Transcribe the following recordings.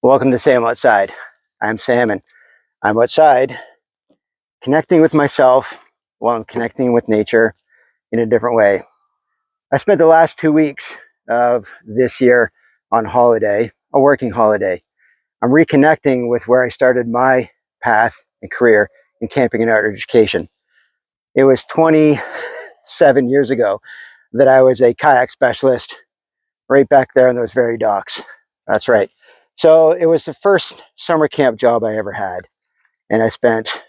Welcome to Sam Outside. I'm Sam, and I'm outside connecting with myself while I'm connecting with nature in a different way. I spent the last 2 weeks of this year on holiday, a working holiday. I'm reconnecting with where I started my path and career in camping and outdoor education. It was 27 years ago that I was a kayak specialist right back there on those very docks. That's right. So it was the first summer camp job I ever had. And I spent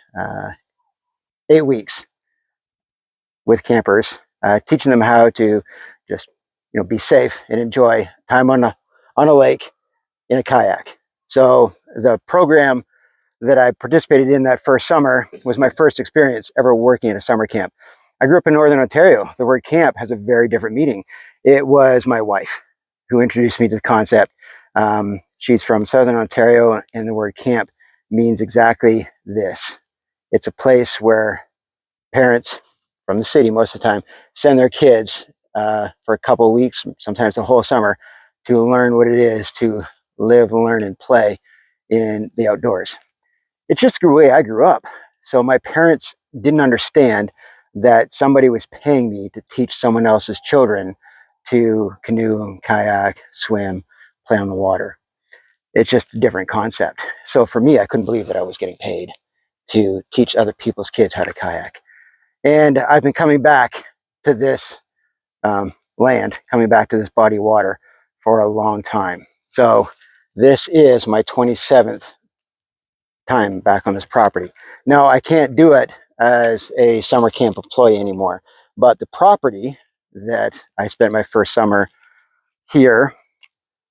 8 weeks with campers, teaching them how to just, be safe and enjoy time on a lake in a kayak. So the program that I participated in that first summer was my first experience ever working at a summer camp. I grew up in Northern Ontario. The word camp has a very different meaning. It was my wife who introduced me to the concept. She's from Southern Ontario, and the word camp means exactly this. It's a place where parents from the city most of the time send their kids for a couple of weeks, sometimes the whole summer, to learn what it is to live, learn, and play in the outdoors. It's just the way I grew up. So my parents didn't understand that somebody was paying me to teach someone else's children to canoe, kayak, swim, play on the water. It's just a different concept. So for me, I couldn't believe that I was getting paid to teach other people's kids how to kayak. And I've been coming back to this land, coming back to this body of water for a long time. So this is my 27th time back on this property. Now, I can't do it as a summer camp employee anymore, but the property that I spent my first summer here,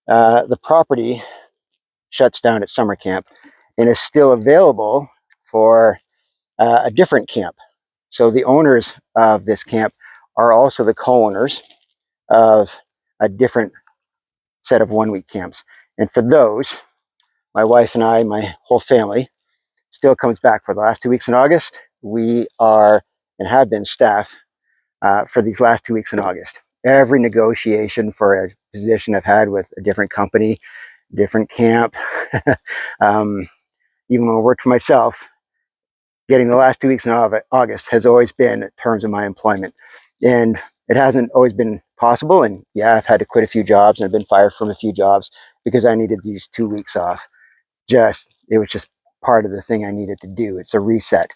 the property shuts down at summer camp and is still available for a different camp. So the owners of this camp are also the co-owners of a different set of 1-week camps. And for those, my wife and I, my whole family, still comes back for the last 2 weeks in August. We are and have been staff for these last 2 weeks in August. Every negotiation for a position I've had with a different company, different camp, even when I worked for myself, getting the last 2 weeks in August has always been terms of my employment. And it hasn't always been possible. And yeah, I've had to quit a few jobs and I've been fired from a few jobs because I needed these 2 weeks off. It was just part of the thing I needed to do. It's a reset.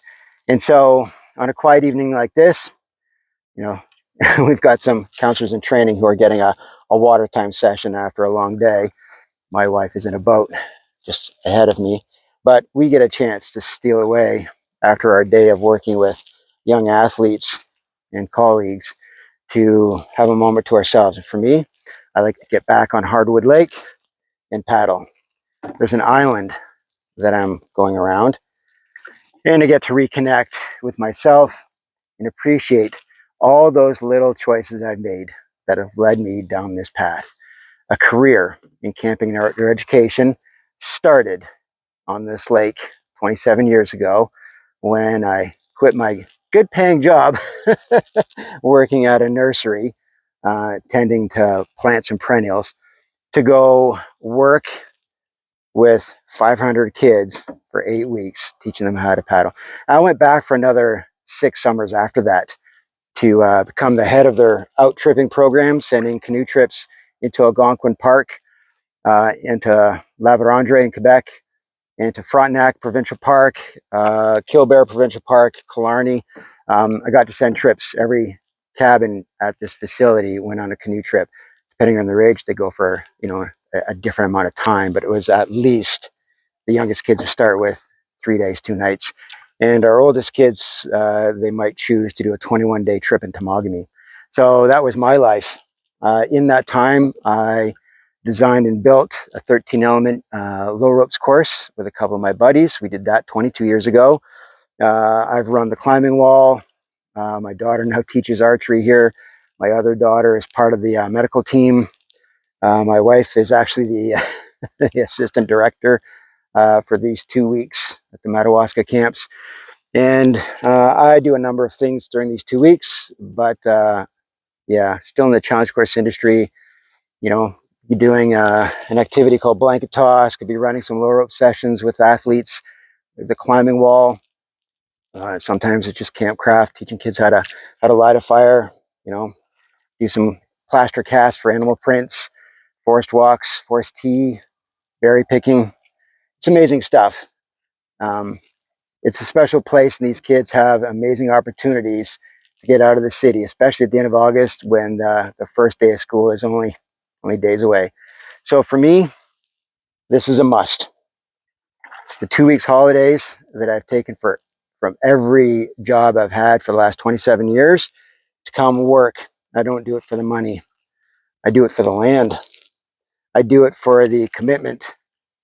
And so on a quiet evening like this, we've got some counselors in training who are getting a water time session after a long day. My wife is in a boat just ahead of me, but we get a chance to steal away after our day of working with young athletes and colleagues to have a moment to ourselves. And for me, I like to get back on Hardwood Lake and paddle. There's an island that I'm going around, and I get to reconnect with myself and appreciate all those little choices I've made that have led me down this path. A career in camping and outdoor education started on this lake 27 years ago when I quit my good paying job working at a nursery, tending to plants and perennials, to go work with 500 kids for 8 weeks, teaching them how to paddle. I went back for another 6 summers after that to become the head of their out tripping program, sending canoe trips into Algonquin Park, into La Vérendrye in Quebec, into Frontenac Provincial Park, Killbear Provincial Park, Killarney. I got to send trips. Every cabin at this facility went on a canoe trip. Depending on their age, they go for a different amount of time, but it was at least the youngest kids to start with 3 days, 2 nights. And our oldest kids, they might choose to do a 21-day trip in Temagami. So that was my life. In that time, I designed and built a 13-element low ropes course with a couple of my buddies. We did that 22 years ago. I've run the climbing wall. My daughter now teaches archery here. My other daughter is part of the medical team. My wife is actually the assistant director for these 2 weeks at the Madawaska camps. And I do a number of things during these 2 weeks, but yeah, still in the challenge course industry, be doing an activity called blanket toss, could be running some low rope sessions with athletes, the climbing wall. Sometimes it's just campcraft, teaching kids how to light a fire, you know, do some plaster casts for animal prints, forest walks, forest tea, berry picking. It's amazing stuff. It's a special place, and these kids have amazing opportunities to get out of the city, especially at the end of August when the first day of school is only days away. So for me, this is a must. It's the 2 weeks holidays that I've taken from every job I've had for the last 27 years to come work. I don't do it for the money. I do it for the land. I do it for the commitment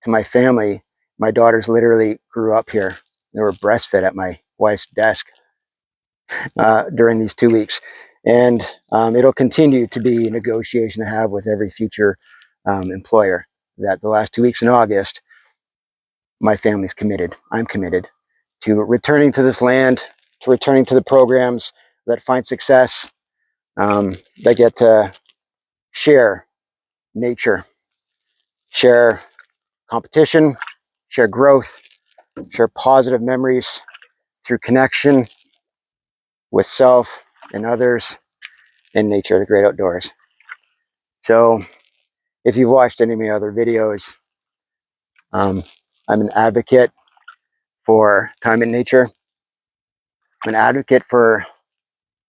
to my family. My daughters literally grew up here. They were breastfed at my wife's desk during these 2 weeks. And it'll continue to be a negotiation to have with every future employer, that the last 2 weeks in August, my family's committed. I'm committed to returning to this land, to returning to the programs that find success, that get to share nature, share competition, share growth, share positive memories through connection with self and others in nature, the great outdoors. So if you've watched any of my other videos, I'm an advocate for time in nature. I'm an advocate for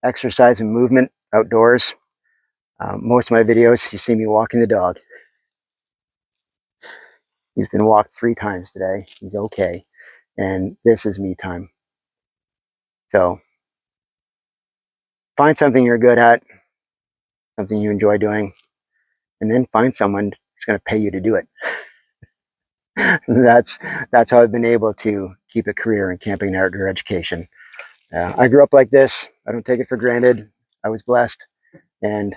exercise and movement outdoors. Most of my videos, you see me walking the dog. He's been walked 3 times today. He's okay. And this is me time. So find something you're good at, something you enjoy doing, and then find someone who's going to pay you to do it. that's how I've been able to keep a career in camping and outdoor education. I grew up like this. I don't take it for granted. I was blessed, and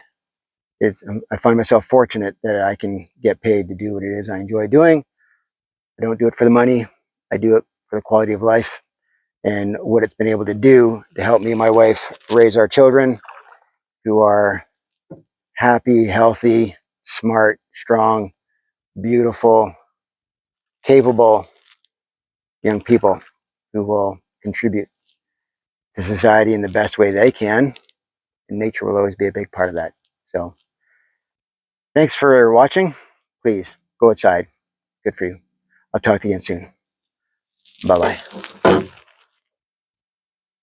I find myself fortunate that I can get paid to do what it is I enjoy doing. I don't do it for the money. I do it for the quality of life and what it's been able to do to help me and my wife raise our children, who are happy, healthy, smart, strong, beautiful, capable young people who will contribute to society in the best way they can. And nature will always be a big part of that. So thanks for watching. Please go outside. Good for you. I'll talk to you again soon. Bye-bye.